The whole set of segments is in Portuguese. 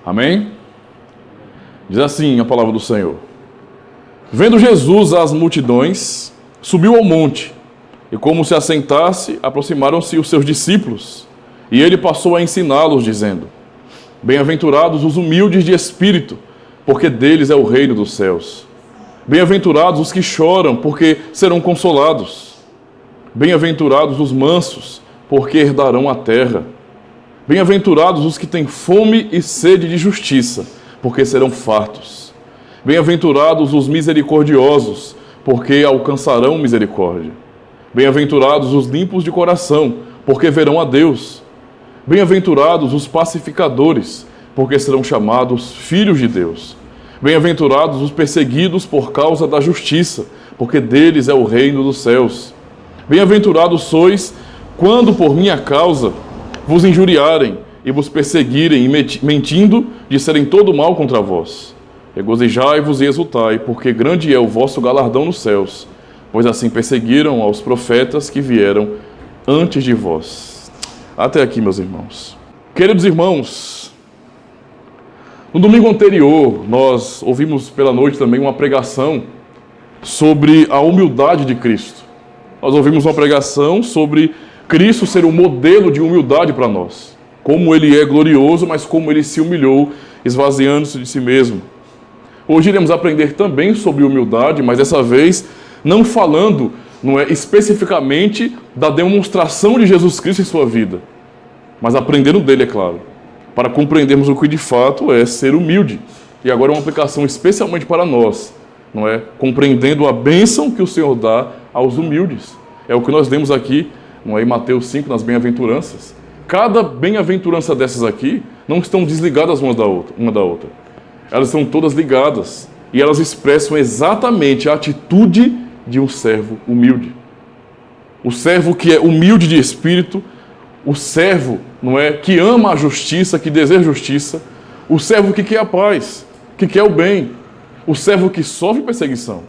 Amém? Diz assim a palavra do Senhor. Vendo Jesus as multidões, subiu ao monte, e como se assentasse, aproximaram-se os seus discípulos, e ele passou a ensiná-los, dizendo: Bem-aventurados os humildes de espírito, porque deles é o reino dos céus. Bem-aventurados os que choram, porque serão consolados. Bem-aventurados os mansos, porque herdarão a terra. Bem-aventurados os que têm fome e sede de justiça, porque serão fartos. Bem-aventurados os misericordiosos, porque alcançarão misericórdia. Bem-aventurados os limpos de coração, porque verão a Deus. Bem-aventurados os pacificadores, porque serão chamados filhos de Deus. Bem-aventurados os perseguidos por causa da justiça, porque deles é o reino dos céus. Bem-aventurados sois, quando por minha causa vos injuriarem e vos perseguirem e mentindo, disserem todo mal contra vós. Regozijai-vos e exultai, porque grande é o vosso galardão nos céus, pois assim perseguiram aos profetas que vieram antes de vós. Até aqui, meus irmãos. Queridos irmãos, no domingo anterior, nós ouvimos pela noite também uma pregação sobre a humildade de Cristo. Nós ouvimos uma pregação sobre Cristo ser um modelo de humildade para nós. Como ele é glorioso, mas como ele se humilhou, esvaziando-se de si mesmo. Hoje iremos aprender também sobre humildade, mas dessa vez não falando, especificamente da demonstração de Jesus Cristo em sua vida, mas aprendendo dele, é claro, para compreendermos o que de fato é ser humilde. E agora uma aplicação especialmente para nós, compreendendo a bênção que o Senhor dá aos humildes. É o que nós lemos aqui, em Mateus 5, nas bem-aventuranças. Cada bem-aventurança dessas aqui não estão desligadas uma da outra. Elas estão todas ligadas e elas expressam exatamente a atitude de um servo humilde. O servo que é humilde de espírito, o servo, que ama a justiça, que deseja justiça, o servo que quer a paz, que quer o bem, o servo que sofre perseguição,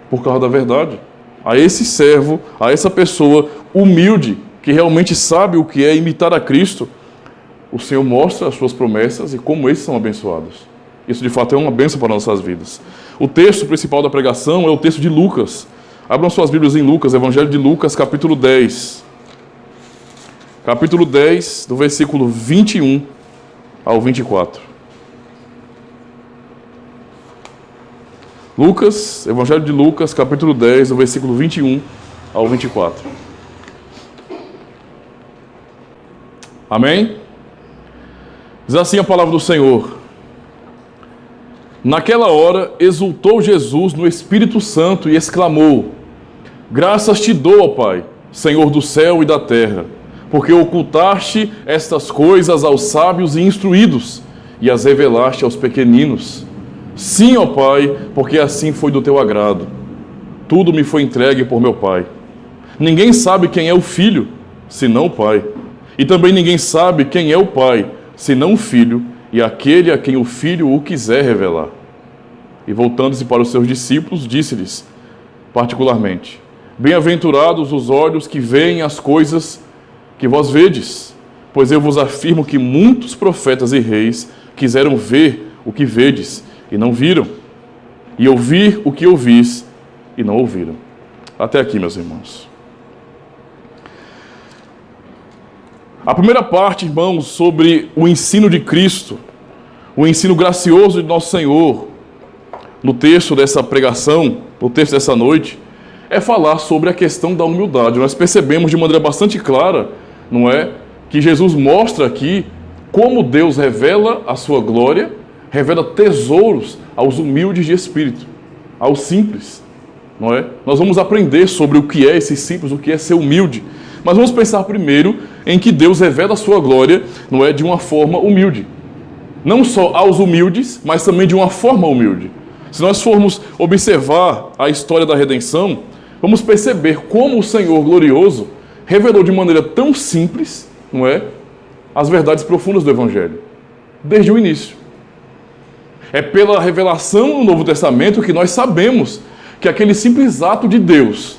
por causa da verdade. A esse servo, a essa pessoa humilde, que realmente sabe o que é imitar a Cristo, o Senhor mostra as suas promessas e como eles são abençoados. Isso de fato é uma bênção para nossas vidas. O texto principal da pregação é o texto de Lucas. Abram suas Bíblias em Lucas, Evangelho de Lucas, capítulo 10. Capítulo 10, do versículo 21 ao 24. Lucas, Evangelho de Lucas, capítulo 10, do versículo 21 ao 24. Amém? Diz assim a palavra do Senhor. Naquela hora exultou Jesus no Espírito Santo e exclamou: Graças te dou, ó Pai, Senhor do céu e da terra, porque ocultaste estas coisas aos sábios e instruídos e as revelaste aos pequeninos. Sim, ó Pai, porque assim foi do teu agrado. Tudo me foi entregue por meu Pai. Ninguém sabe quem é o Filho, senão o Pai. E também ninguém sabe quem é o Pai, senão o Filho, e aquele a quem o Filho o quiser revelar. E voltando-se para os seus discípulos, disse-lhes, particularmente: Bem-aventurados os olhos que veem as coisas que vós vedes, pois eu vos afirmo que muitos profetas e reis quiseram ver o que vedes, e não viram, e ouvir o que ouvis, e não ouviram. Até aqui, meus irmãos. A primeira parte, irmãos, sobre o ensino de Cristo, o ensino gracioso de nosso Senhor, no texto dessa pregação, no texto dessa noite, é falar sobre a questão da humildade. Nós percebemos de maneira bastante clara, que Jesus mostra aqui como Deus revela a sua glória, revela tesouros aos humildes de espírito, aos simples, Nós vamos aprender sobre o que é esse simples, o que é ser humilde. Mas vamos pensar primeiro em que Deus revela a sua glória, de uma forma humilde. Não só aos humildes, mas também de uma forma humilde. Se nós formos observar a história da redenção, vamos perceber como o Senhor glorioso revelou de maneira tão simples, as verdades profundas do Evangelho, desde o início. É pela revelação no Novo Testamento que nós sabemos que aquele simples ato de Deus,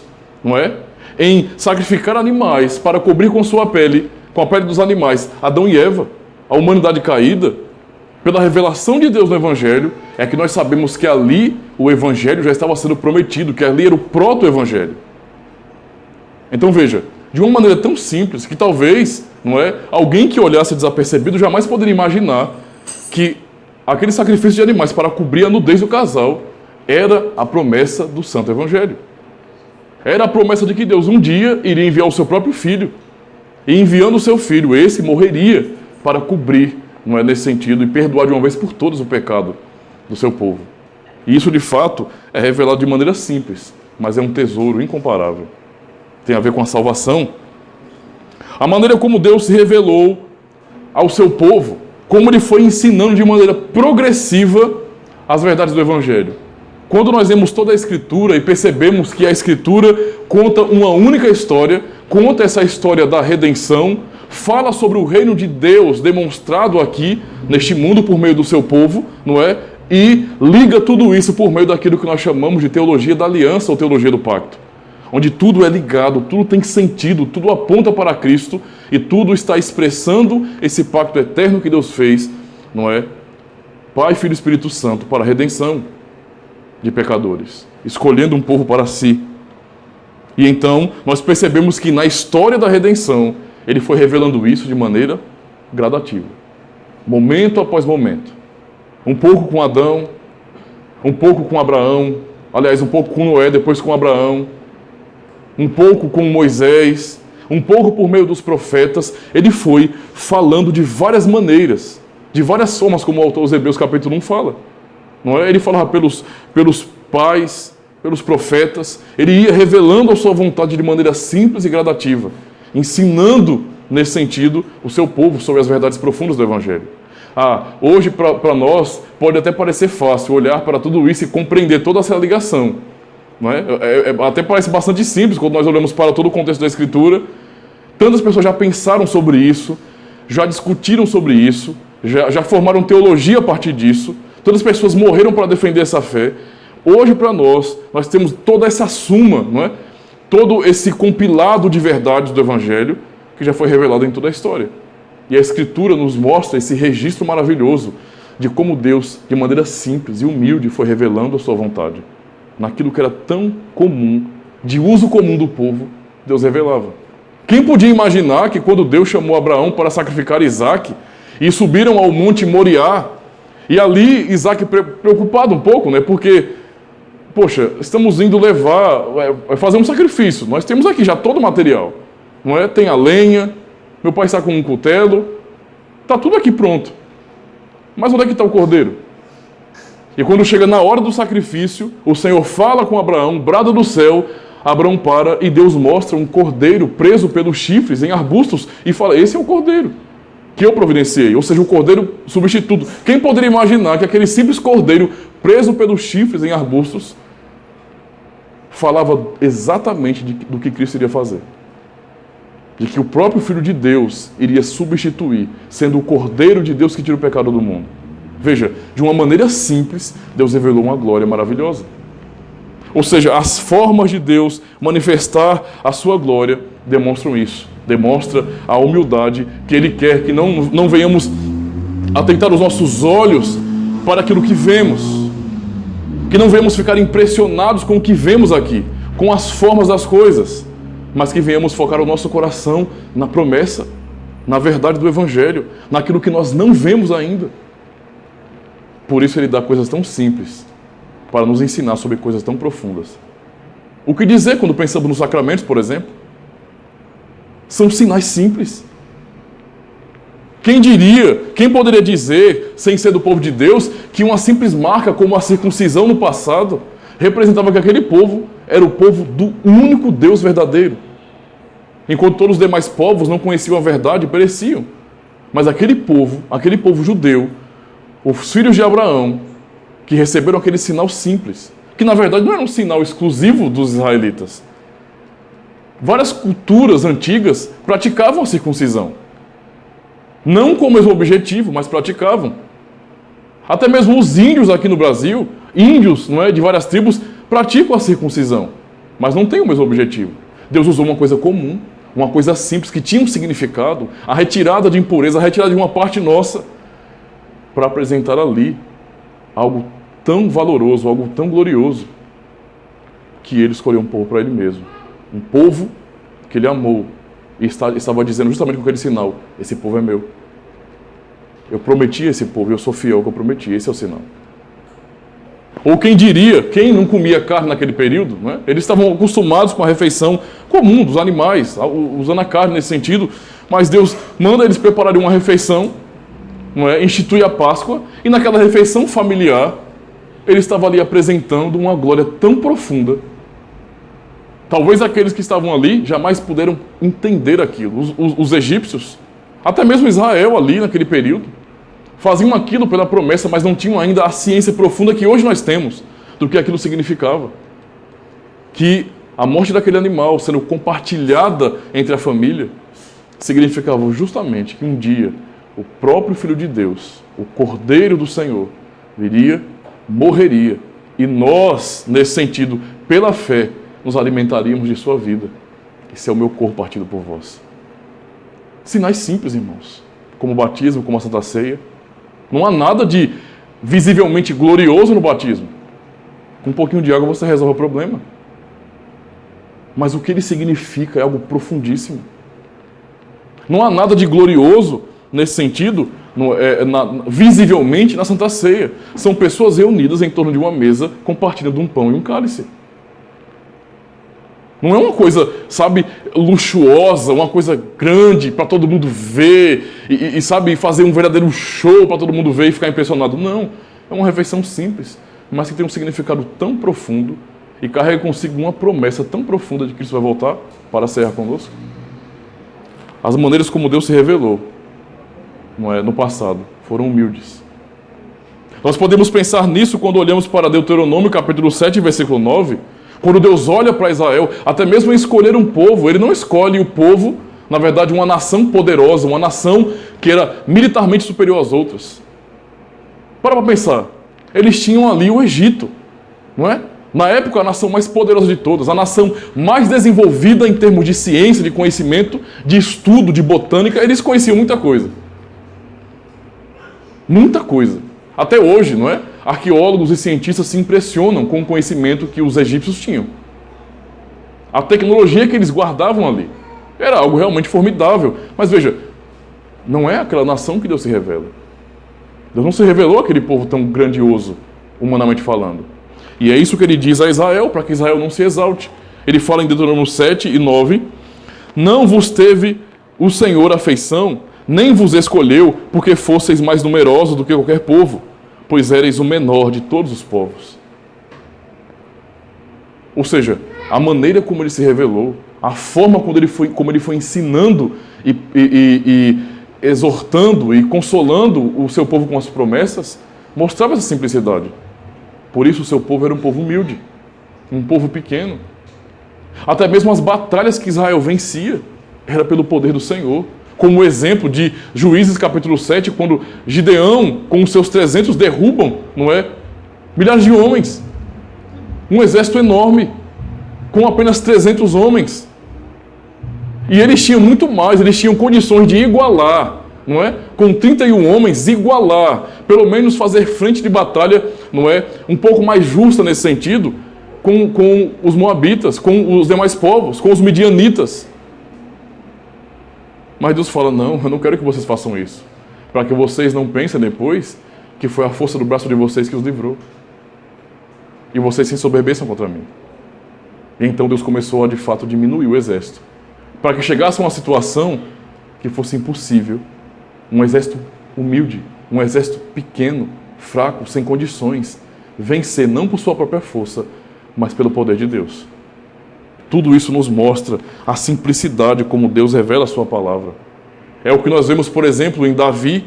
em sacrificar animais para cobrir com sua pele, com a pele dos animais, Adão e Eva, a humanidade caída, pela revelação de Deus no Evangelho, é que nós sabemos que ali o Evangelho já estava sendo prometido, que ali era o proto-Evangelho. Então veja, de uma maneira tão simples que talvez, não é, alguém que olhasse desapercebido jamais poderia imaginar que aquele sacrifício de animais para cobrir a nudez do casal era a promessa do Santo Evangelho. Era a promessa de que Deus um dia iria enviar o seu próprio filho. E enviando o seu filho, esse morreria para cobrir, não é, nesse sentido, e perdoar de uma vez por todas o pecado do seu povo. E isso, de fato, é revelado de maneira simples, mas é um tesouro incomparável. Tem a ver com a salvação. A maneira como Deus se revelou ao seu povo, como ele foi ensinando de maneira progressiva as verdades do Evangelho. Quando nós lemos toda a Escritura e percebemos que a Escritura conta uma única história, conta essa história da redenção, fala sobre o reino de Deus demonstrado aqui, neste mundo, por meio do seu povo, não é? E liga tudo isso por meio daquilo que nós chamamos de teologia da aliança ou teologia do pacto. Onde tudo é ligado, tudo tem sentido, tudo aponta para Cristo e tudo está expressando esse pacto eterno que Deus fez, não é? Pai, Filho e Espírito Santo, para a redenção de pecadores, escolhendo um povo para si. E então nós percebemos que na história da redenção ele foi revelando isso de maneira gradativa, momento após momento. Um pouco com Adão, um pouco com Abraão, aliás, um pouco com Noé, depois com Abraão, um pouco com Moisés, um pouco por meio dos profetas. Ele foi falando de várias maneiras, de várias formas, como o autor aos Hebreus capítulo 1 fala. Não é? Ele falava pelos pais, pelos profetas, ele ia revelando a sua vontade de maneira simples e gradativa, ensinando, nesse sentido, o seu povo sobre as verdades profundas do Evangelho. Hoje, para nós, pode até parecer fácil olhar para tudo isso e compreender toda essa ligação. Não é? Até parece bastante simples quando nós olhamos para todo o contexto da Escritura. Tantas pessoas já pensaram sobre isso, já discutiram sobre isso, já formaram teologia a partir disso. Tantas pessoas morreram para defender essa fé. Hoje, para nós temos toda essa suma, não é? Todo esse compilado de verdades do Evangelho que já foi revelado em toda a história. E a Escritura nos mostra esse registro maravilhoso de como Deus, de maneira simples e humilde, foi revelando a sua vontade. Naquilo que era tão comum, de uso comum do povo, Deus revelava. Quem podia imaginar que quando Deus chamou Abraão para sacrificar Isaque, e subiram ao monte Moriá, e ali Isaque preocupado um pouco, né? Porque, poxa, estamos indo fazer um sacrifício. Nós temos aqui já todo o material, não é? Tem a lenha, meu pai está com um cutelo, está tudo aqui pronto. Mas onde é que está o cordeiro? E quando chega na hora do sacrifício, o Senhor fala com Abraão, brada do céu, Abraão para e Deus mostra um cordeiro preso pelos chifres em arbustos e fala, esse é o cordeiro que eu providenciei, ou seja, o cordeiro substituto. Quem poderia imaginar que aquele simples cordeiro preso pelos chifres em arbustos falava exatamente do que Cristo iria fazer? De que o próprio Filho de Deus iria substituir, sendo o Cordeiro de Deus que tira o pecado do mundo. Veja, de uma maneira simples, Deus revelou uma glória maravilhosa. Ou seja, as formas de Deus manifestar a sua glória demonstram isso. Demonstra a humildade que Ele quer que não venhamos atentar os nossos olhos para aquilo que vemos. Que não venhamos ficar impressionados com o que vemos aqui, com as formas das coisas, mas que venhamos focar o nosso coração na promessa, na verdade do Evangelho, naquilo que nós não vemos ainda. Por isso Ele dá coisas tão simples, para nos ensinar sobre coisas tão profundas. O que dizer quando pensamos nos sacramentos, por exemplo? São sinais simples. Quem poderia dizer, sem ser do povo de Deus, que uma simples marca como a circuncisão no passado representava que aquele povo era o povo do único Deus verdadeiro? Enquanto todos os demais povos não conheciam a verdade e pereciam. Mas aquele povo judeu, os filhos de Abraão, que receberam aquele sinal simples, que na verdade não era um sinal exclusivo dos israelitas. Várias culturas antigas praticavam a circuncisão. Não com o mesmo objetivo, mas praticavam. Até mesmo os índios aqui no Brasil, índios, não é, de várias tribos, praticam a circuncisão, mas não tem o mesmo objetivo. Deus usou uma coisa comum, uma coisa simples que tinha um significado, a retirada de impureza, a retirada de uma parte nossa, para apresentar ali algo tão valoroso, algo tão glorioso, que ele escolheu um povo para ele mesmo. Um povo que ele amou e estava dizendo justamente com aquele sinal: esse povo é meu. Eu prometi a esse povo, eu sou fiel ao que eu prometi, esse é o sinal. Ou quem diria, quem não comia carne naquele período, não é? Eles estavam acostumados com a refeição comum dos animais, usando a carne nesse sentido, mas Deus manda eles prepararem uma refeição, não é? Institui a Páscoa, e naquela refeição familiar, ele estava ali apresentando uma glória tão profunda. Talvez aqueles que estavam ali jamais puderam entender aquilo. Os egípcios, até mesmo Israel ali naquele período, faziam aquilo pela promessa, mas não tinham ainda a ciência profunda que hoje nós temos do que aquilo significava. Que a morte daquele animal sendo compartilhada entre a família significava justamente que um dia o próprio Filho de Deus, o Cordeiro do Senhor, viria, morreria, e nós, nesse sentido, pela fé, nos alimentaríamos de sua vida. Esse é o meu corpo partido por vós. Sinais simples, irmãos, como o batismo, como a Santa Ceia. Não há nada de visivelmente glorioso no batismo. Com um pouquinho de água você resolve o problema. Mas o que ele significa é algo profundíssimo. Não há nada de glorioso nesse sentido, visivelmente, na Santa Ceia. São pessoas reunidas em torno de uma mesa, compartilhando um pão e um cálice. Não é uma coisa, sabe, luxuosa, uma coisa grande para todo mundo ver e sabe, fazer um verdadeiro show para todo mundo ver e ficar impressionado. Não, é uma refeição simples, mas que tem um significado tão profundo e carrega consigo uma promessa tão profunda de que Cristo vai voltar para cear conosco. As maneiras como Deus se revelou no passado foram humildes. Nós podemos pensar nisso quando olhamos para Deuteronômio capítulo 7, versículo 9, quando Deus olha para Israel, até mesmo em escolher um povo, ele não escolhe o povo, na verdade, uma nação poderosa, uma nação que era militarmente superior às outras. Para pensar, eles tinham ali o Egito, não é? Na época, a nação mais poderosa de todas, a nação mais desenvolvida em termos de ciência, de conhecimento, de estudo, de botânica, eles conheciam muita coisa. Muita coisa. Até hoje, não é? Arqueólogos e cientistas se impressionam com o conhecimento que os egípcios tinham. A tecnologia que eles guardavam ali era algo realmente formidável. Mas veja, não é aquela nação que Deus se revela. Deus não se revelou àquele povo tão grandioso, humanamente falando. E é isso que ele diz a Israel, para que Israel não se exalte. Ele fala em Deuteronômio 7 e 9, não vos teve o Senhor afeição, nem vos escolheu, porque fosseis mais numerosos do que qualquer povo, pois éreis o menor de todos os povos. Ou seja, a maneira como ele se revelou, a forma como ele foi ensinando e exortando e consolando o seu povo com as promessas, mostrava essa simplicidade. Por isso o seu povo era um povo humilde, um povo pequeno. Até mesmo as batalhas que Israel vencia era pelo poder do Senhor. Como o exemplo de Juízes capítulo 7, quando Gideão, com os seus 300, derrubam, não é? Milhares de homens. Um exército enorme, com apenas 300 homens. E eles tinham muito mais, eles tinham condições de igualar, não é? Com 31 homens, igualar, pelo menos fazer frente de batalha, não é? Um pouco mais justa nesse sentido, com os moabitas, com os demais povos, com os midianitas. Mas Deus fala, não, eu não quero que vocês façam isso, para que vocês não pensem depois que foi a força do braço de vocês que os livrou. E vocês se ensoberbeçam contra mim. E então Deus começou a, de fato, diminuir o exército, para que chegasse a uma situação que fosse impossível. Um exército humilde, um exército pequeno, fraco, sem condições, vencer não por sua própria força, mas pelo poder de Deus. Tudo isso nos mostra a simplicidade como Deus revela a sua palavra. É o que nós vemos, por exemplo, em Davi.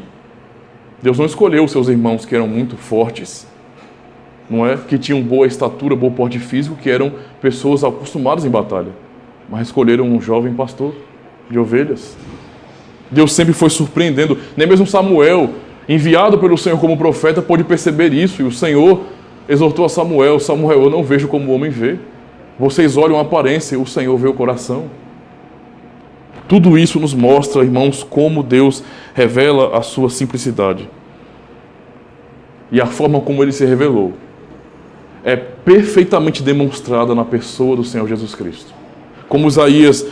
Deus não escolheu seus irmãos que eram muito fortes, não é? Que tinham boa estatura, bom porte físico, que eram pessoas acostumadas em batalha, mas escolheram um jovem pastor de ovelhas. Deus sempre foi surpreendendo. Nem mesmo Samuel, enviado pelo Senhor como profeta, pôde perceber isso. E o Senhor exortou a Samuel, Samuel, eu não vejo como o homem vê. Vocês olham a aparência, o Senhor vê o coração. Tudo isso nos mostra, irmãos, como Deus revela a sua simplicidade. E a forma como Ele se revelou é perfeitamente demonstrada na pessoa do Senhor Jesus Cristo. Como Isaías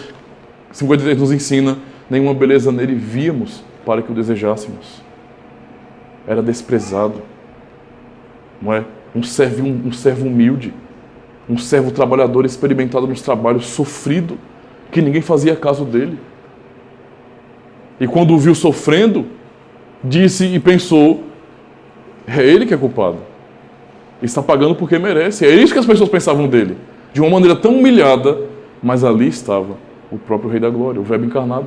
53 nos ensina, nenhuma beleza nele víamos para que o desejássemos. Era desprezado, não é? Um servo humilde, um servo trabalhador experimentado nos trabalhos, sofrido, que ninguém fazia caso dele. E quando o viu sofrendo, disse e pensou, é ele que é culpado. Está pagando porque merece. É isso que as pessoas pensavam dele. De uma maneira tão humilhada, mas ali estava o próprio Rei da Glória, o Verbo encarnado.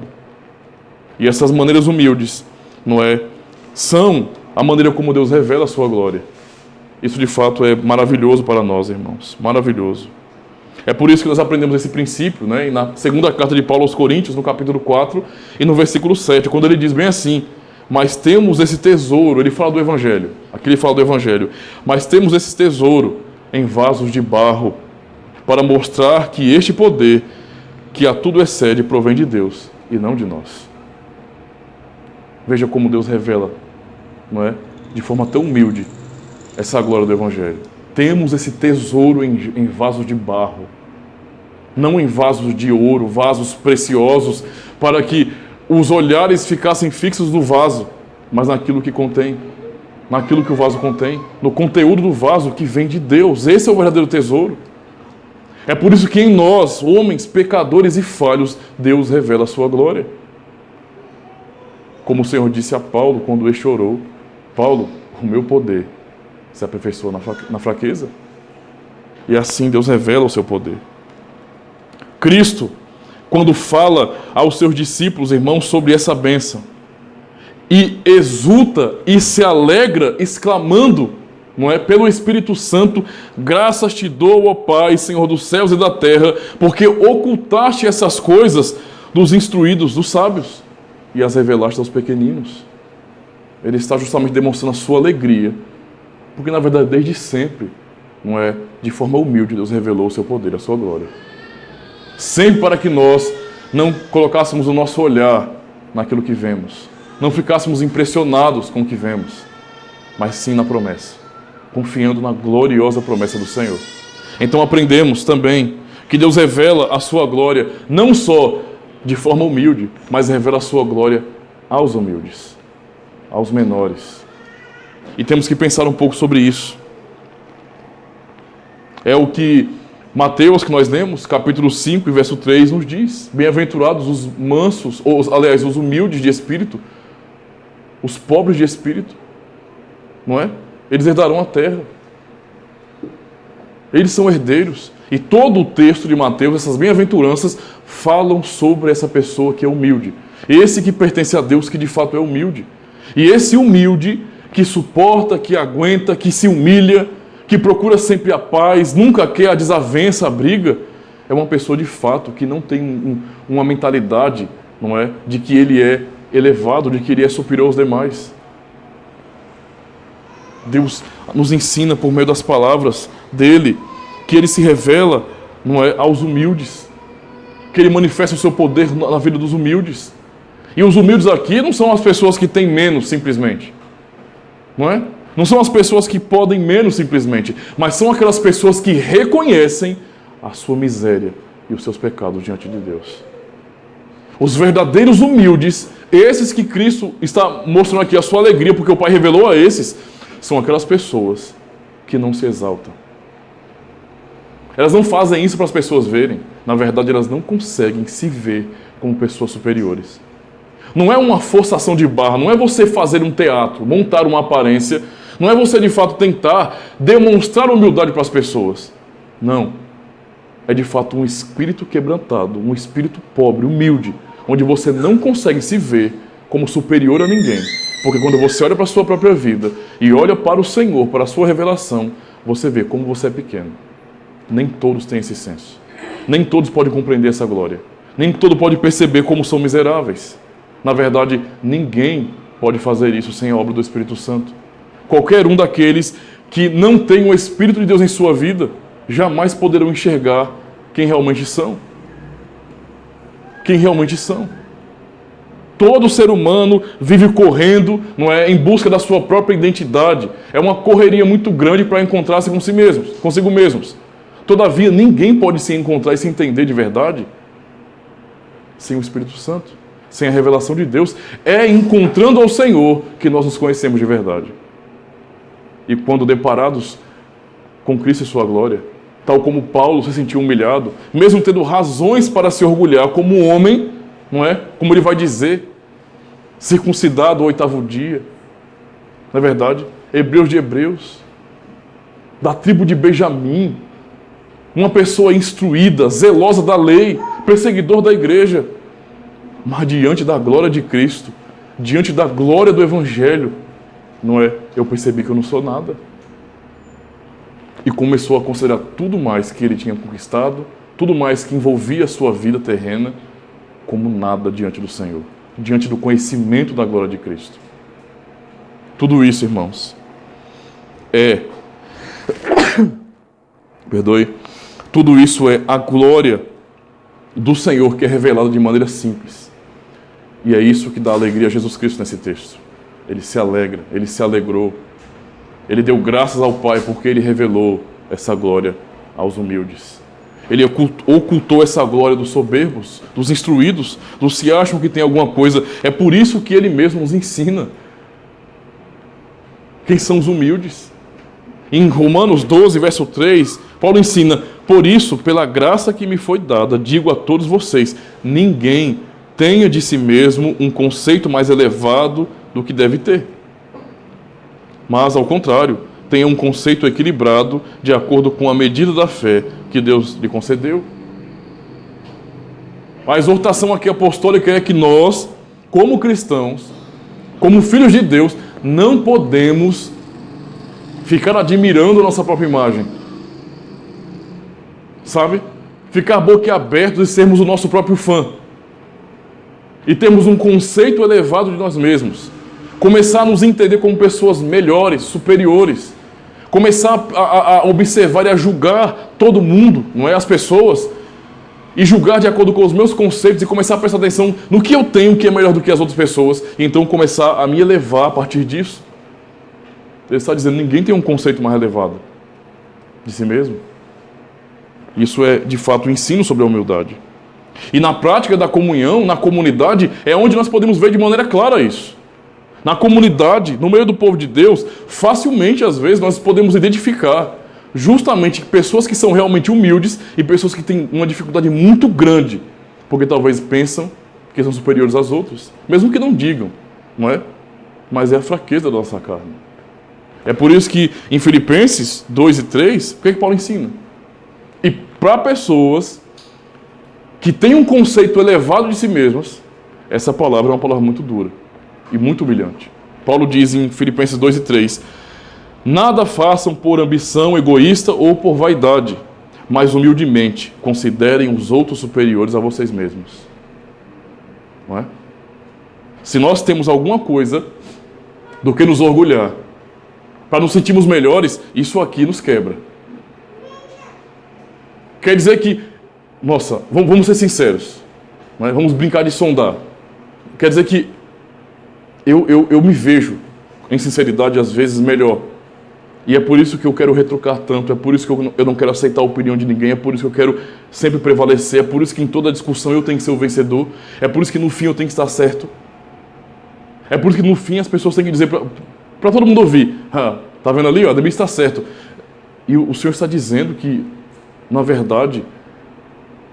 E essas maneiras humildes, não é? São a maneira como Deus revela a sua glória. Isso de fato é maravilhoso para nós, irmãos. Maravilhoso. É por isso que nós aprendemos esse princípio, né? E na segunda carta de Paulo aos Coríntios, no capítulo 4 e no versículo 7, quando ele diz bem assim, mas temos esse tesouro, ele fala do Evangelho, aqui ele fala do Evangelho, mas temos esse tesouro em vasos de barro, para mostrar que este poder, que a tudo excede, provém de Deus e não de nós. Veja como Deus revela, não é? De forma tão humilde, essa glória do Evangelho. Temos esse tesouro em vasos de barro, não em vasos de ouro, vasos preciosos, para que os olhares ficassem fixos no vaso, mas naquilo que contém, naquilo que o vaso contém, no conteúdo do vaso que vem de Deus. Esse é o verdadeiro tesouro. É por isso que em nós, homens, pecadores e falhos, Deus revela a sua glória. Como o Senhor disse a Paulo quando este orou, Paulo, o meu poder se aperfeiçoa na fraqueza. E assim Deus revela o seu poder. Cristo, quando fala aos seus discípulos, irmãos, sobre essa bênção, e exulta e se alegra, exclamando, não é? Pelo Espírito Santo, graças te dou, ó Pai, Senhor dos céus e da terra, porque ocultaste essas coisas dos instruídos, dos sábios, e as revelaste aos pequeninos. Ele está justamente demonstrando a sua alegria, porque na verdade desde sempre, não é? De forma humilde, Deus revelou o seu poder, a sua glória. Sempre para que nós não colocássemos o nosso olhar naquilo que vemos, não ficássemos impressionados com o que vemos, mas sim na promessa, confiando na gloriosa promessa do Senhor. Então aprendemos também que Deus revela a sua glória não só de forma humilde, mas revela a sua glória aos humildes, aos menores. E temos que pensar um pouco sobre isso. É o que Mateus, que nós lemos, capítulo 5, verso 3, nos diz. Bem-aventurados os mansos, aliás, os humildes de espírito, os pobres de espírito, não é? Eles herdarão a terra. Eles são herdeiros. E todo o texto de Mateus, essas bem-aventuranças, falam sobre essa pessoa que é humilde. Esse que pertence a Deus, que de fato é humilde. E esse humilde que suporta, que aguenta, que se humilha, que procura sempre a paz, nunca quer a desavença, a briga, é uma pessoa de fato que não tem uma mentalidade, não é, de que ele é elevado, de que ele é superior aos demais. Deus nos ensina por meio das palavras dele que ele se revela, não é, aos humildes, que ele manifesta o seu poder na vida dos humildes. E os humildes aqui não são as pessoas que têm menos simplesmente, não é? Não são as pessoas que podem menos simplesmente, mas são aquelas pessoas que reconhecem a sua miséria e os seus pecados diante de Deus. Os verdadeiros humildes, esses que Cristo está mostrando aqui a sua alegria, porque o Pai revelou a esses, são aquelas pessoas que não se exaltam. Elas não fazem isso para as pessoas verem. Na verdade, elas não conseguem se ver como pessoas superiores. Não é uma forçação de barra, não é você fazer um teatro, montar uma aparência, não é você de fato tentar demonstrar humildade para as pessoas. Não. É de fato um espírito quebrantado, um espírito pobre, humilde, onde você não consegue se ver como superior a ninguém. Porque quando você olha para a sua própria vida e olha para o Senhor, para a sua revelação, você vê como você é pequeno. Nem todos têm esse senso. Nem todos podem compreender essa glória. Nem todos podem perceber como são miseráveis. Na verdade, ninguém pode fazer isso sem a obra do Espírito Santo. Qualquer um daqueles que não tem o Espírito de Deus em sua vida, jamais poderão enxergar quem realmente são. Quem realmente são. todo ser humano vive correndo, não é, em busca da sua própria identidade. É uma correria muito grande para encontrar-se consigo mesmos. Todavia, ninguém pode se encontrar e se entender de verdade sem o Espírito Santo, sem a revelação de Deus. É encontrando ao Senhor que nós nos conhecemos de verdade. E quando deparados com Cristo e sua glória, tal como Paulo se sentiu humilhado, mesmo tendo razões para se orgulhar como homem, não é? Como ele vai dizer, circuncidado ao 8º dia, não é verdade? Hebreus de Hebreus, da tribo de Benjamim, uma pessoa instruída, zelosa da lei, perseguidor da igreja, mas diante da glória de Cristo, diante da glória do Evangelho, não é? Eu percebi que eu não sou nada. E começou a considerar tudo mais que ele tinha conquistado, tudo mais que envolvia a sua vida terrena, como nada diante do Senhor, diante do conhecimento da glória de Cristo. Tudo isso, irmãos, tudo isso é a glória do Senhor que é revelada de maneira simples. E é isso que dá alegria a Jesus Cristo nesse texto. Ele se alegra, ele se alegrou. Ele deu graças ao Pai porque ele revelou essa glória aos humildes. Ele ocultou essa glória dos soberbos, dos instruídos, dos que acham que tem alguma coisa. É por isso que ele mesmo nos ensina quem são os humildes. Em Romanos 12, verso 3, Paulo ensina: por isso, pela graça que me foi dada, digo a todos vocês, ninguém tenha de si mesmo um conceito mais elevado do que deve ter. Mas, ao contrário, tenha um conceito equilibrado de acordo com a medida da fé que Deus lhe concedeu. A exortação aqui apostólica é que nós, como cristãos, como filhos de Deus, não podemos ficar admirando a nossa própria imagem. Sabe? Ficar boquiabertos e sermos o nosso próprio fã. E termos um conceito elevado de nós mesmos. Começar a nos entender como pessoas melhores, superiores. Começar a observar e a julgar todo mundo, não é? As pessoas. E julgar de acordo com os meus conceitos e começar a prestar atenção no que eu tenho que é melhor do que as outras pessoas. E então começar a me elevar a partir disso. Ele está dizendo, ninguém tem um conceito mais elevado de si mesmo. Isso é, de fato, o ensino sobre a humildade. E na prática da comunhão, na comunidade, é onde nós podemos ver de maneira clara isso. Na comunidade, no meio do povo de Deus, facilmente, às vezes, nós podemos identificar justamente pessoas que são realmente humildes e pessoas que têm uma dificuldade muito grande, porque talvez pensam que são superiores às outras, mesmo que não digam, não é? Mas é a fraqueza da nossa carne. É por isso que em Filipenses 2 e 3, o que é que Paulo ensina? E para pessoas que têm um conceito elevado de si mesmas, essa palavra é uma palavra muito dura e muito humilhante. Paulo diz em Filipenses 2 e 3, nada façam por ambição egoísta ou por vaidade, mas humildemente considerem os outros superiores a vocês mesmos. Não é? Se nós temos alguma coisa do que nos orgulhar, para nos sentirmos melhores, isso aqui nos quebra. Quer dizer que, nossa, vamos ser sinceros, não é? Vamos brincar de sondar. Quer dizer que eu me vejo, em sinceridade, às vezes melhor. E é por isso que eu quero retrucar tanto, é por isso que eu não quero aceitar a opinião de ninguém, é por isso que eu quero sempre prevalecer, é por isso que em toda discussão eu tenho que ser o vencedor, é por isso que no fim eu tenho que estar certo. É por isso que no fim as pessoas têm que dizer para todo mundo ouvir, tá vendo ali, ó, a Bíblia está certo. E o Senhor está dizendo que, na verdade,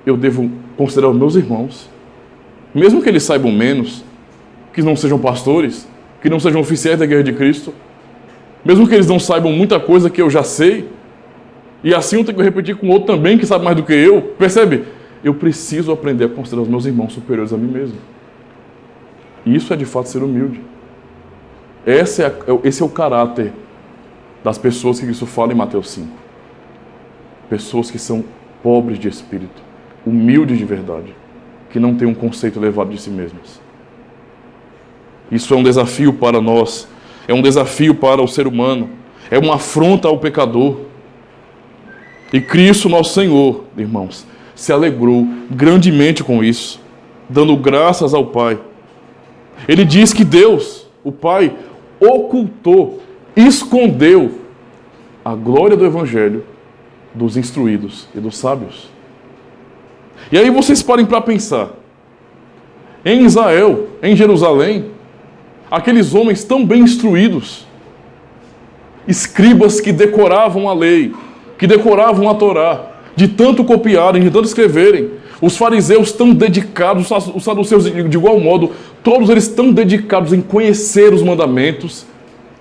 eu devo considerar os meus irmãos, mesmo que eles saibam menos, que não sejam pastores, que não sejam oficiais da Igreja de Cristo, mesmo que eles não saibam muita coisa que eu já sei, e assim eu tenho que repetir com outro também que sabe mais do que eu, percebe? Eu preciso aprender a considerar os meus irmãos superiores a mim mesmo. E isso é de fato ser humilde. Esse é o caráter das pessoas que Cristo fala em Mateus 5. Pessoas que são pobres de espírito, humildes de verdade, que não têm um conceito elevado de si mesmas. Isso é um desafio para nós, é um desafio para o ser humano, é uma afronta ao pecador. E Cristo, nosso Senhor, irmãos, se alegrou grandemente com isso, dando graças ao Pai. Ele diz que Deus, o Pai, ocultou, escondeu a glória do Evangelho dos instruídos e dos sábios. E aí vocês parem para pensar. Em Israel, em Jerusalém, aqueles homens tão bem instruídos, escribas que decoravam a lei, que decoravam a Torá, de tanto copiarem, de tanto escreverem, os fariseus tão dedicados, os saduceus de igual modo, todos eles tão dedicados em conhecer os mandamentos,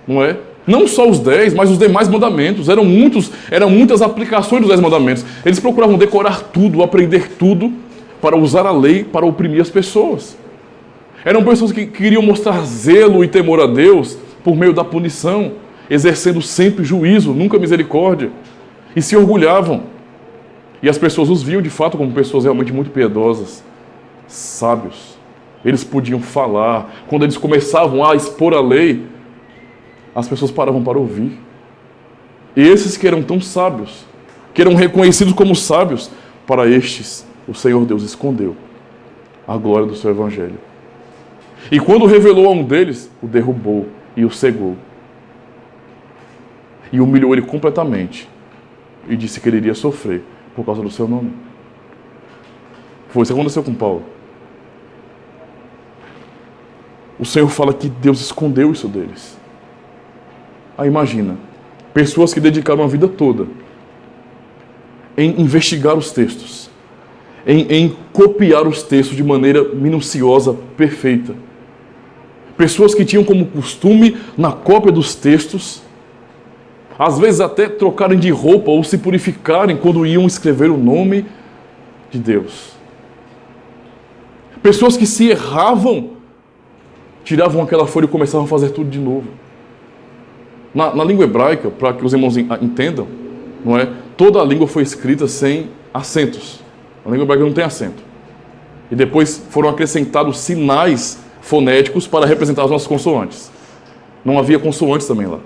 não é? Não só os 10, mas os demais mandamentos. Eram muitas aplicações dos 10 mandamentos. Eles procuravam decorar tudo, aprender tudo, para usar a lei para oprimir as pessoas. Eram pessoas que queriam mostrar zelo e temor a Deus por meio da punição, exercendo sempre juízo, nunca misericórdia, e se orgulhavam. E as pessoas os viam de fato como pessoas realmente muito piedosas, sábios. Eles podiam falar. Quando eles começavam a expor a lei, as pessoas paravam para ouvir. Esses que eram tão sábios, que eram reconhecidos como sábios, para estes o Senhor Deus escondeu a glória do seu Evangelho. E quando revelou a um deles, o derrubou e o cegou. E humilhou ele completamente. E disse que ele iria sofrer por causa do seu nome. Foi isso que aconteceu com Paulo. O Senhor fala que Deus escondeu isso deles. Aí imagina, pessoas que dedicaram a vida toda em investigar os textos, em copiar os textos de maneira minuciosa, perfeita. Pessoas que tinham como costume, na cópia dos textos, às vezes até trocarem de roupa ou se purificarem quando iam escrever o nome de Deus. Pessoas que se erravam, tiravam aquela folha e começavam a fazer tudo de novo. Na língua hebraica, para que os irmãos entendam, não é? Toda a língua foi escrita sem acentos. A língua hebraica não tem acento. E depois foram acrescentados sinais fonéticos para representar as nossas consoantes. Não havia consoantes também lá.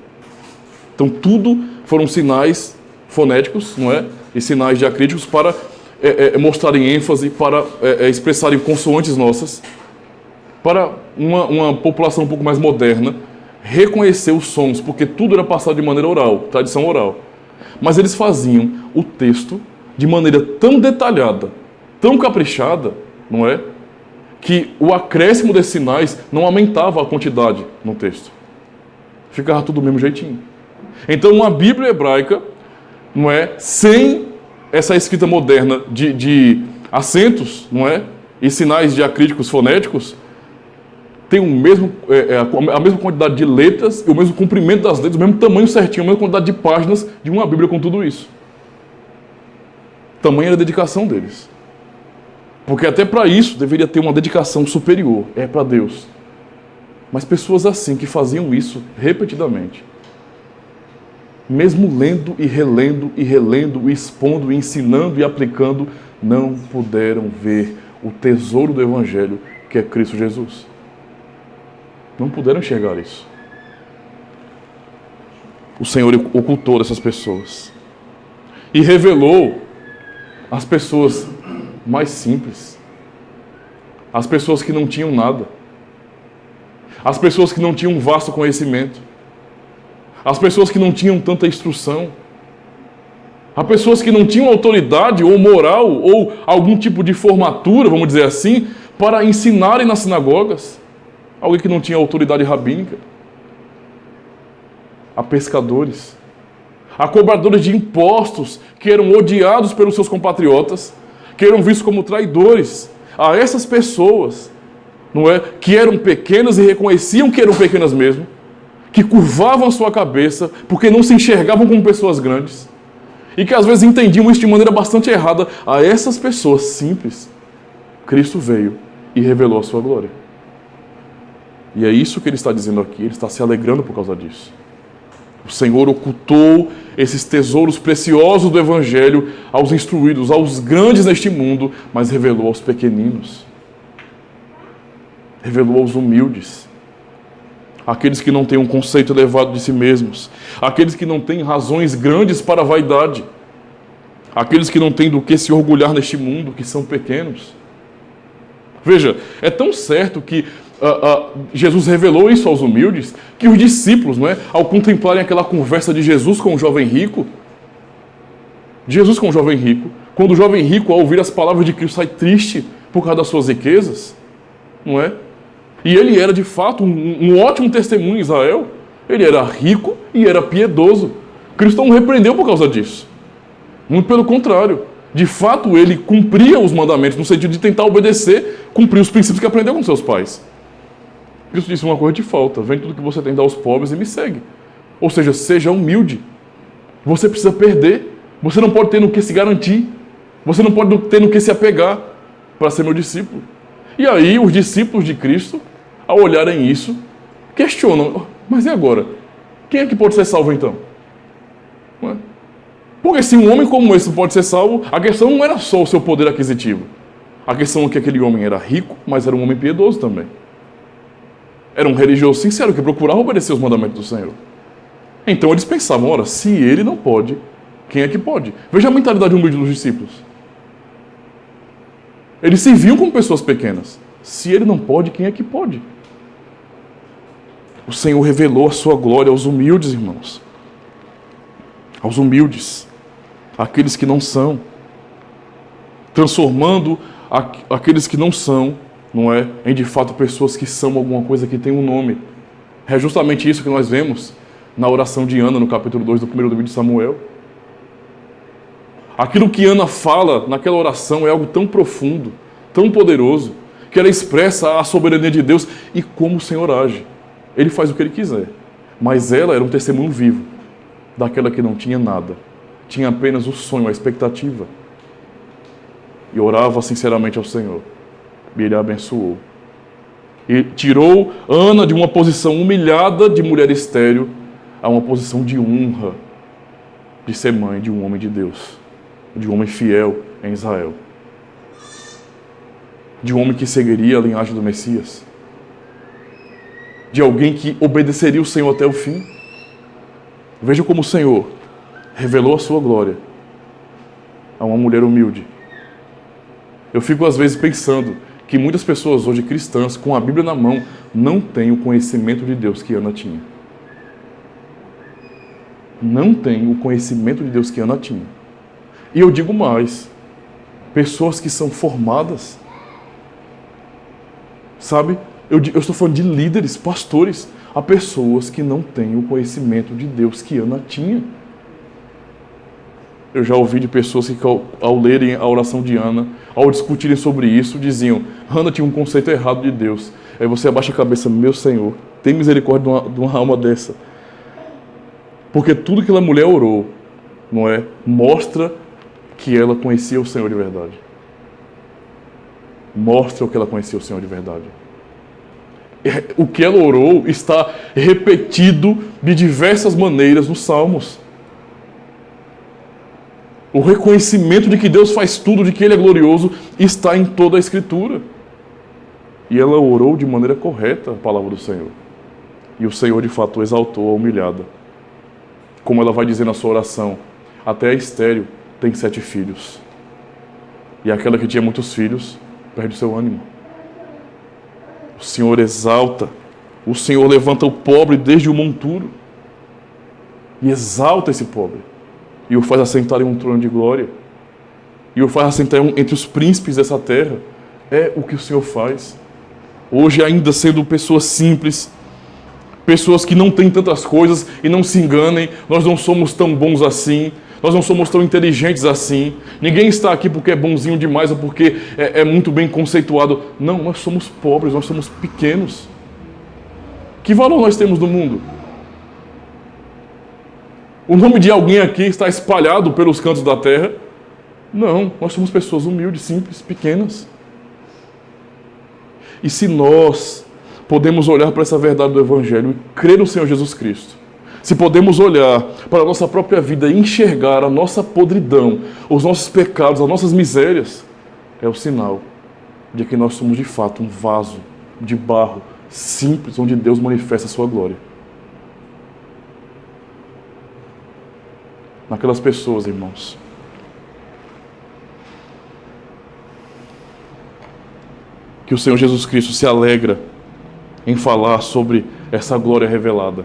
Então tudo foram sinais fonéticos, não é? E sinais diacríticos para mostrarem ênfase, para expressarem consoantes nossas, para uma população um pouco mais moderna reconhecer os sons, porque tudo era passado de maneira oral, tradição oral. Mas eles faziam o texto de maneira tão detalhada, tão caprichada, não é? Que o acréscimo desses sinais não aumentava a quantidade no texto. Ficava tudo do mesmo jeitinho. Então uma Bíblia hebraica, não é? Sem essa escrita moderna de acentos, não é? E sinais diacríticos fonéticos, tem a mesma quantidade de letras, e o mesmo comprimento das letras, o mesmo tamanho certinho, a mesma quantidade de páginas de uma Bíblia com tudo isso. Tamanha era a dedicação deles. Porque até para isso deveria ter uma dedicação superior, para Deus. Mas pessoas assim, que faziam isso repetidamente, mesmo lendo e relendo, e expondo, e ensinando e aplicando, não puderam ver o tesouro do Evangelho, que é Cristo Jesus. Não puderam enxergar isso. O Senhor ocultou dessas pessoas e revelou as pessoas mais simples, as pessoas que não tinham nada, as pessoas que não tinham um vasto conhecimento, as pessoas que não tinham tanta instrução, as pessoas que não tinham autoridade ou moral ou algum tipo de formatura, vamos dizer assim, para ensinarem nas sinagogas. Alguém que não tinha autoridade rabínica. A pescadores, a cobradores de impostos, que eram odiados pelos seus compatriotas, que eram vistos como traidores. A essas pessoas, não é, que eram pequenas e reconheciam que eram pequenas mesmo, que curvavam a sua cabeça porque não se enxergavam como pessoas grandes e que às vezes entendiam isso de maneira bastante errada. A essas pessoas simples, Cristo veio e revelou a sua glória. E é isso que ele está dizendo aqui, ele está se alegrando por causa disso. O Senhor ocultou esses tesouros preciosos do Evangelho aos instruídos, aos grandes neste mundo, mas revelou aos pequeninos. Revelou aos humildes. Aqueles que não têm um conceito elevado de si mesmos. Aqueles que não têm razões grandes para a vaidade. Aqueles que não têm do que se orgulhar neste mundo, que são pequenos. Veja, é tão certo que Jesus revelou isso aos humildes, que os discípulos, não é, ao contemplarem aquela conversa de Jesus com o jovem rico, quando o jovem rico, ao ouvir as palavras de Cristo, sai triste por causa das suas riquezas, não é? E ele era, de fato, um ótimo testemunho em Israel. Ele era rico e era piedoso. Cristo não o repreendeu por causa disso. Muito pelo contrário. De fato, ele cumpria os mandamentos, no sentido de tentar obedecer, cumprir os princípios que aprendeu com seus pais. Cristo disse: uma coisa te falta, vende tudo que você tem, dá aos pobres e me segue. Ou seja, seja humilde. Você precisa perder. Você não pode ter no que se garantir. Você não pode ter no que se apegar para ser meu discípulo. E aí, os discípulos de Cristo, ao olharem isso, questionam: mas e agora? Quem é que pode ser salvo então? Não é? Porque se um homem como esse pode ser salvo, a questão não era só o seu poder aquisitivo. A questão é que aquele homem era rico, mas era um homem piedoso também. Era um religioso sincero que procurava obedecer os mandamentos do Senhor. Então eles pensavam: ora, se ele não pode, quem é que pode? Veja a mentalidade humilde dos discípulos. Eles se viam como pessoas pequenas. Se ele não pode, quem é que pode? O Senhor revelou a sua glória aos humildes, irmãos. Aos humildes. Aqueles que não são. Transformando aqueles que não são, não é, em de fato pessoas que são alguma coisa que tem um nome. É justamente isso que nós vemos na oração de Ana, no capítulo 2 do primeiro livro de Samuel. Aquilo que Ana fala naquela oração é algo tão profundo, tão poderoso, que ela expressa a soberania de Deus e como o Senhor age. Ele faz o que Ele quiser. Mas ela era um testemunho vivo daquela que não tinha nada. Tinha apenas o sonho, a expectativa. E orava sinceramente ao Senhor. E Ele a abençoou. E tirou Ana de uma posição humilhada de mulher estéril a uma posição de honra, de ser mãe de um homem de Deus, de um homem fiel em Israel, de um homem que seguiria a linhagem do Messias, de alguém que obedeceria o Senhor até o fim. Veja como o Senhor revelou a sua glória a uma mulher humilde. Eu fico às vezes pensando que muitas pessoas hoje cristãs, com a Bíblia na mão, não têm o conhecimento de Deus que Ana tinha. Não têm o conhecimento de Deus que Ana tinha. E eu digo mais, pessoas que são formadas, sabe? Eu estou falando de líderes, pastores, há pessoas que não têm o conhecimento de Deus que Ana tinha. Eu já ouvi de pessoas que, ao lerem a oração de Ana, ao discutirem sobre isso, diziam: Ana tinha um conceito errado de Deus. Aí você abaixa a cabeça: meu Senhor, tem misericórdia de uma alma dessa. Porque tudo que aquela mulher orou, não é, mostra que ela conhecia o Senhor de verdade. Mostra que ela conhecia o Senhor de verdade. O que ela orou está repetido de diversas maneiras nos Salmos. O reconhecimento de que Deus faz tudo, de que Ele é glorioso, está em toda a Escritura. E ela orou de maneira correta a palavra do Senhor. E o Senhor, de fato, exaltou a humilhada. Como ela vai dizer na sua oração: até a estéril tem 7 filhos. E aquela que tinha muitos filhos perde o seu ânimo. O Senhor exalta. O Senhor levanta o pobre desde o monturo. E exalta esse pobre. E o faz assentar em um trono de glória. E o faz assentar entre os príncipes dessa terra. É o que o Senhor faz. Hoje, ainda sendo pessoas simples, pessoas que não têm tantas coisas, e não se enganem, nós não somos tão bons assim, nós não somos tão inteligentes assim. Ninguém está aqui porque é bonzinho demais ou porque é muito bem conceituado. Não, nós somos pobres, nós somos pequenos. Que valor nós temos no mundo? O nome de alguém aqui está espalhado pelos cantos da terra? Não, nós somos pessoas humildes, simples, pequenas. E se nós podemos olhar para essa verdade do Evangelho e crer no Senhor Jesus Cristo, se podemos olhar para a nossa própria vida e enxergar a nossa podridão, os nossos pecados, as nossas misérias, é o sinal de que nós somos de fato um vaso de barro simples, onde Deus manifesta a sua glória. Naquelas pessoas, irmãos, que o Senhor Jesus Cristo se alegra em falar sobre essa glória revelada.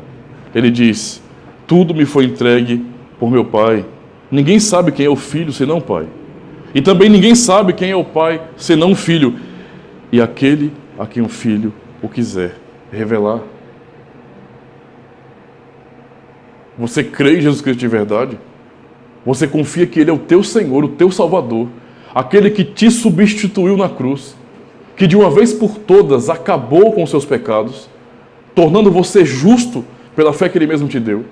Ele diz: tudo me foi entregue por meu Pai. Ninguém sabe quem é o Filho senão o Pai. E também ninguém sabe quem é o Pai senão o Filho. E aquele a quem o Filho o quiser revelar. Você crê em Jesus Cristo de verdade? Você confia que Ele é o teu Senhor, o teu Salvador, aquele que te substituiu na cruz, que de uma vez por todas acabou com os seus pecados, tornando você justo pela fé que Ele mesmo te deu?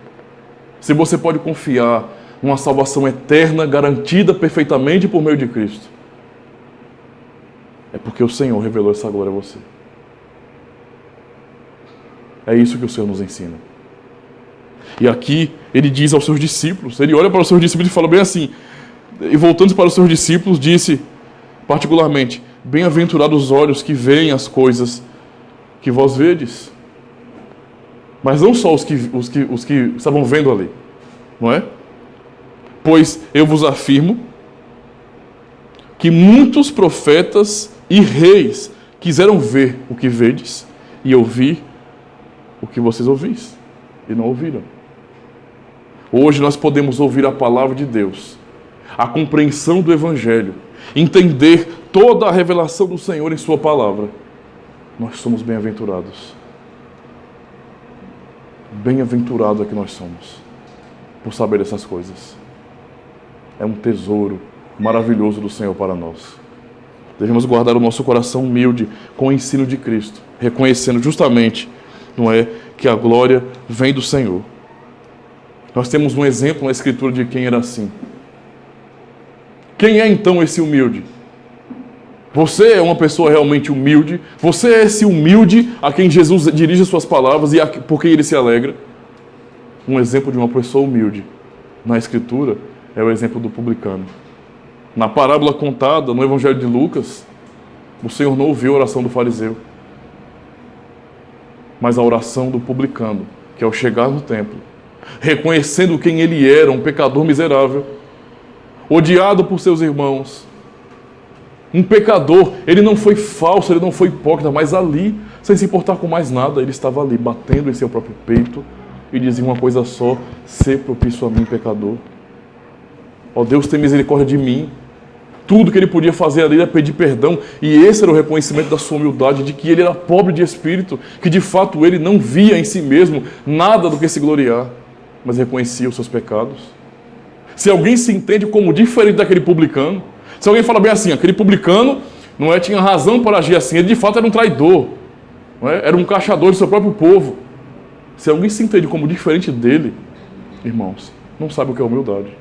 Se você pode confiar numa salvação eterna, garantida perfeitamente por meio de Cristo, é porque o Senhor revelou essa glória a você. É isso que o Senhor nos ensina. E aqui ele diz aos seus discípulos, ele olha para os seus discípulos e fala bem assim, e voltando para os seus discípulos, disse particularmente: bem-aventurados os olhos que veem as coisas que vós vedes. Mas não só os que estavam vendo ali, não é? Pois eu vos afirmo que muitos profetas e reis quiseram ver o que vedes e ouvir o que vocês ouvis e não ouviram. Hoje nós podemos ouvir a palavra de Deus, a compreensão do Evangelho, entender toda a revelação do Senhor em sua palavra. Nós somos bem-aventurados. Bem-aventurado é que nós somos por saber dessas coisas. É um tesouro maravilhoso do Senhor para nós. Devemos guardar o nosso coração humilde com o ensino de Cristo, reconhecendo justamente, não é, que a glória vem do Senhor. Nós temos um exemplo na Escritura de quem era assim. Quem é então esse humilde? Você é uma pessoa realmente humilde? Você é esse humilde a quem Jesus dirige as suas palavras e por quem ele se alegra? Um exemplo de uma pessoa humilde na Escritura é o exemplo do publicano. Na parábola contada no Evangelho de Lucas, o Senhor não ouviu a oração do fariseu, mas a oração do publicano, que ao chegar no templo, reconhecendo quem ele era, um pecador miserável, odiado por seus irmãos, um pecador, ele não foi falso, ele não foi hipócrita, mas ali, sem se importar com mais nada, ele estava ali, batendo em seu próprio peito, e dizia uma coisa só: ser propício a mim, pecador. Ó Deus, tem misericórdia de mim. Tudo que ele podia fazer ali era pedir perdão, e esse era o reconhecimento da sua humildade, de que ele era pobre de espírito, que de fato ele não via em si mesmo nada do que se gloriar, mas reconhecia os seus pecados. Se alguém se entende como diferente daquele publicano, se alguém fala bem assim, aquele publicano não é, tinha razão para agir assim, ele de fato era um traidor, não é? Era um caçador do seu próprio povo. Se alguém se entende como diferente dele, irmãos, não sabe o que é humildade.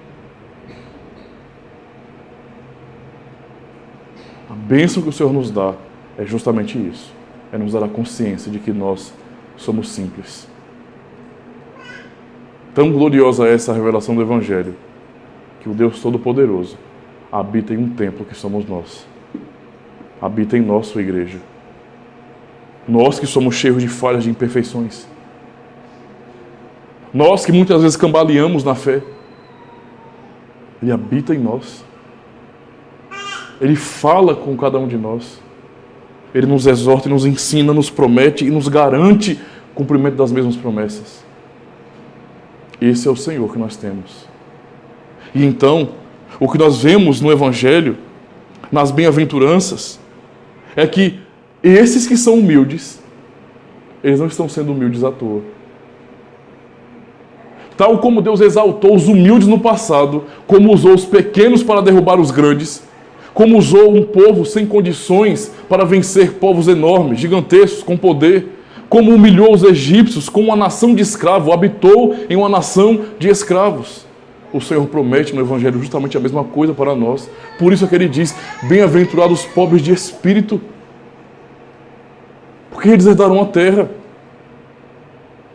A bênção que o Senhor nos dá é justamente isso. É nos dar a consciência de que nós somos simples. Tão gloriosa é essa revelação do Evangelho, que o Deus Todo-Poderoso habita em um templo que somos nós. Habita em nós, sua igreja. Nós que somos cheios de falhas, de imperfeições. Nós que muitas vezes cambaleamos na fé. Ele habita em nós. Ele fala com cada um de nós. Ele nos exorta e nos ensina, nos promete e nos garante o cumprimento das mesmas promessas. Esse é o Senhor que nós temos. E então, o que nós vemos no Evangelho, nas bem-aventuranças, é que esses que são humildes, eles não estão sendo humildes à toa. Tal como Deus exaltou os humildes no passado, como usou os pequenos para derrubar os grandes, como usou um povo sem condições para vencer povos enormes, gigantescos, com poder, como humilhou os egípcios, como uma nação de escravos, habitou em uma nação de escravos. O Senhor promete no Evangelho justamente a mesma coisa para nós. Por isso é que ele diz: bem-aventurados os pobres de espírito, porque eles herdarão a terra.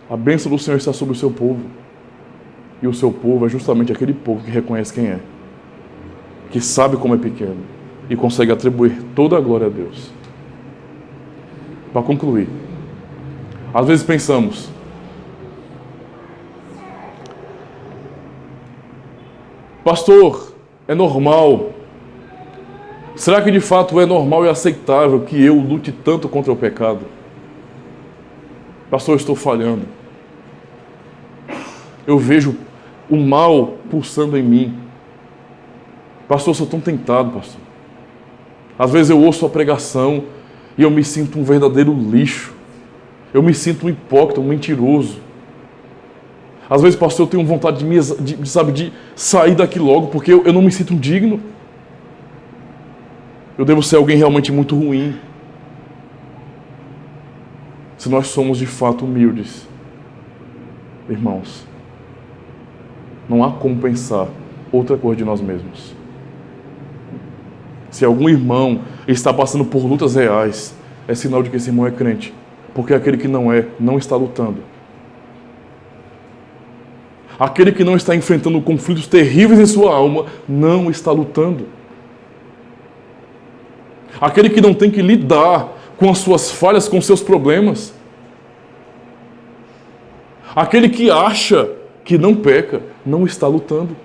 A bênção do Senhor está sobre o seu povo. E o seu povo é justamente aquele povo que reconhece quem é, que sabe como é pequeno e consegue atribuir toda a glória a Deus. Para concluir, às vezes pensamos: pastor, é normal? Será que de fato é normal e aceitável que eu lute tanto contra o pecado? Pastor, eu estou falhando. Eu vejo o mal pulsando em mim. Pastor, eu sou tão tentado, pastor. Às vezes eu ouço a pregação e eu me sinto um verdadeiro lixo. Eu me sinto um hipócrita, um mentiroso. Às vezes, pastor, eu tenho vontade de sair daqui logo, porque eu não me sinto digno. Eu devo ser alguém realmente muito ruim. Se nós somos de fato humildes, irmãos, não há como pensar outra coisa de nós mesmos. Se algum irmão está passando por lutas reais, é sinal de que esse irmão é crente, porque aquele que não é, não está lutando. Aquele que não está enfrentando conflitos terríveis em sua alma, não está lutando. Aquele que não tem que lidar com as suas falhas, com os seus problemas. Aquele que acha que não peca, não está lutando.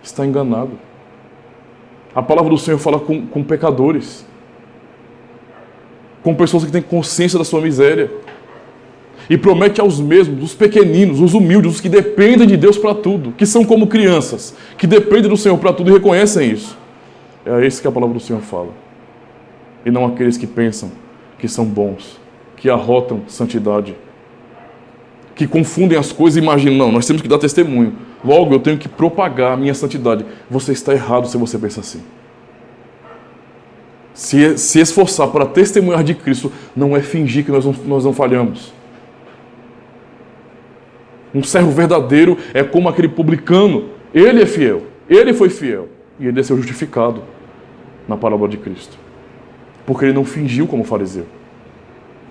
Está enganado. A palavra do Senhor fala com pecadores. Com pessoas que têm consciência da sua miséria. E promete aos mesmos, os pequeninos, os humildes, os que dependem de Deus para tudo, que são como crianças, que dependem do Senhor para tudo e reconhecem isso. É a esse que a palavra do Senhor fala. E não aqueles que pensam que são bons, que arrotam santidade, que confundem as coisas e imaginam, não, nós temos que dar testemunho, logo eu tenho que propagar a minha santidade. Você está errado se você pensa assim. Se esforçar para testemunhar de Cristo não é fingir que nós não falhamos. Um servo verdadeiro é como aquele publicano. Ele é fiel. Ele foi fiel. E ele é ser justificado na palavra de Cristo. Porque ele não fingiu como fariseu.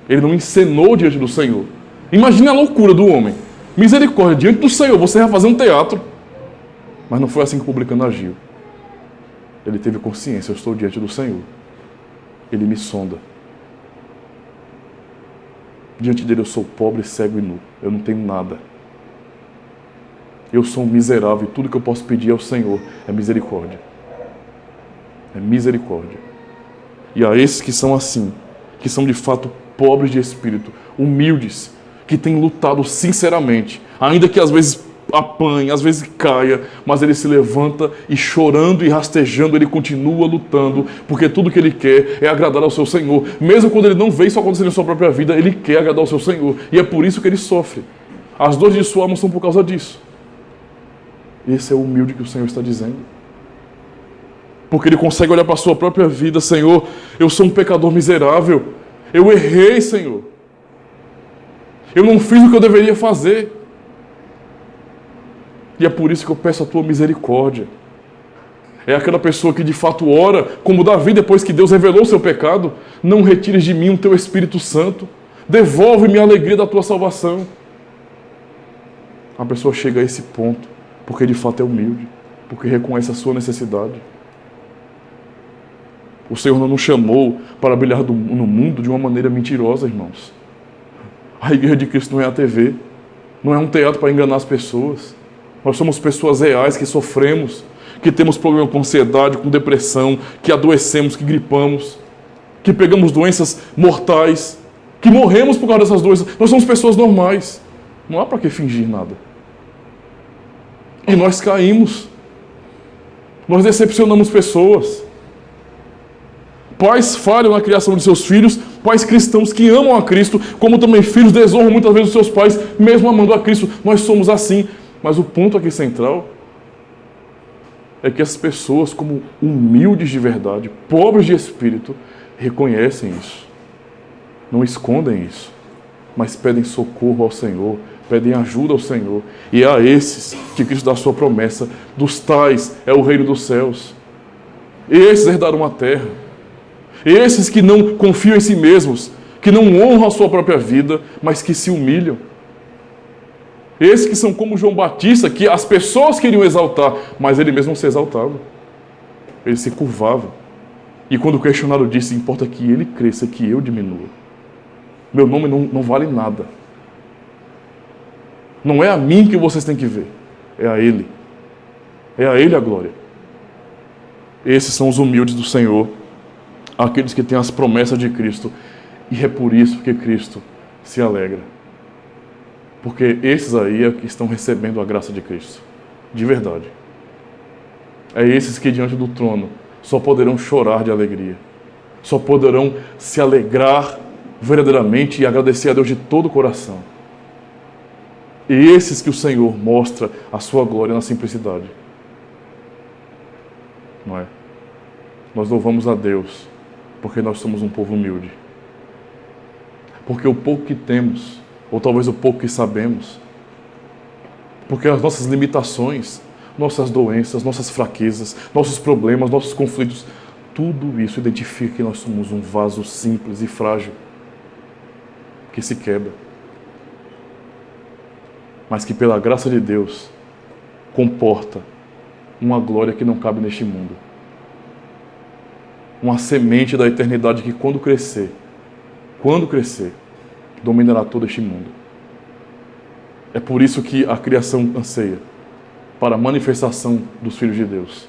Ele não encenou diante do Senhor. Imagine a loucura do homem. Misericórdia, diante do Senhor, você vai fazer um teatro. Mas não foi assim que o publicano agiu. Ele teve consciência, eu estou diante do Senhor. Ele me sonda. Diante dele eu sou pobre, cego e nu. Eu não tenho nada. Eu sou um miserável e tudo que eu posso pedir ao Senhor é misericórdia. É misericórdia. E a esses que são assim, que são de fato pobres de espírito, humildes, que têm lutado sinceramente, ainda que às vezes apanhe, às vezes caia, mas ele se levanta e chorando e rastejando, ele continua lutando, porque tudo que ele quer é agradar ao seu Senhor. Mesmo quando ele não vê isso acontecer na sua própria vida, ele quer agradar ao seu Senhor. E é por isso que ele sofre. As dores de sua alma são por causa disso. Esse é o humilde que o Senhor está dizendo. Porque ele consegue olhar para a sua própria vida. Senhor, eu sou um pecador miserável. Eu errei, Senhor. Eu não fiz o que eu deveria fazer. E é por isso que eu peço a tua misericórdia. É aquela pessoa que de fato ora, como Davi, depois que Deus revelou o seu pecado. Não retires de mim o teu Espírito Santo. Devolve-me a alegria da tua salvação. A pessoa chega a esse ponto porque de fato é humilde, porque reconhece a sua necessidade. O Senhor não nos chamou para brilhar no mundo de uma maneira mentirosa, irmãos. A Igreja de Cristo não é a TV, não é um teatro para enganar as pessoas. Nós somos pessoas reais que sofremos, que temos problema com ansiedade, com depressão, que adoecemos, que gripamos, que pegamos doenças mortais, que morremos por causa dessas doenças. Nós somos pessoas normais. Não há para que fingir nada. E nós caímos. Nós decepcionamos pessoas. Pais falham na criação de seus filhos, pais cristãos que amam a Cristo, como também filhos desonram muitas vezes os seus pais, mesmo amando a Cristo. Nós somos assim. Mas o ponto aqui central é que as pessoas, como humildes de verdade, pobres de espírito, reconhecem isso. Não escondem isso, mas pedem socorro ao Senhor, pedem ajuda ao Senhor. E é a esses que Cristo dá a sua promessa: dos tais é o reino dos céus. Esses herdarão a terra. Esses que não confiam em si mesmos, que não honram a sua própria vida, mas que se humilham. Esses que são como João Batista, que as pessoas queriam exaltar, mas ele mesmo não se exaltava. Ele se curvava. E quando questionado disse: importa que ele cresça, que eu diminua. Meu nome não vale nada. Não é a mim que vocês têm que ver, é a Ele. É a Ele a glória. Esses são os humildes do Senhor, aqueles que têm as promessas de Cristo. E é por isso que Cristo se alegra. Porque esses aí é que estão recebendo a graça de Cristo. De verdade. É esses que diante do trono só poderão chorar de alegria. Só poderão se alegrar verdadeiramente e agradecer a Deus de todo o coração. E esses que o Senhor mostra a sua glória na simplicidade. Não é? Nós louvamos a Deus porque nós somos um povo humilde. Porque o pouco que temos, ou talvez o pouco que sabemos, porque as nossas limitações, nossas doenças, nossas fraquezas, nossos problemas, nossos conflitos, tudo isso identifica que nós somos um vaso simples e frágil, que se quebra. Mas que pela graça de Deus, comporta uma glória que não cabe neste mundo. Uma semente da eternidade que quando crescer, dominará todo este mundo. É por isso que a criação anseia, para a manifestação dos filhos de Deus.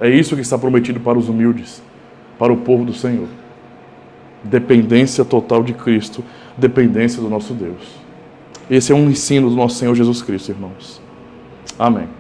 É isso que está prometido para os humildes, para o povo do Senhor. Dependência total de Cristo, dependência do nosso Deus. Esse é um ensino do nosso Senhor Jesus Cristo, irmãos. Amém.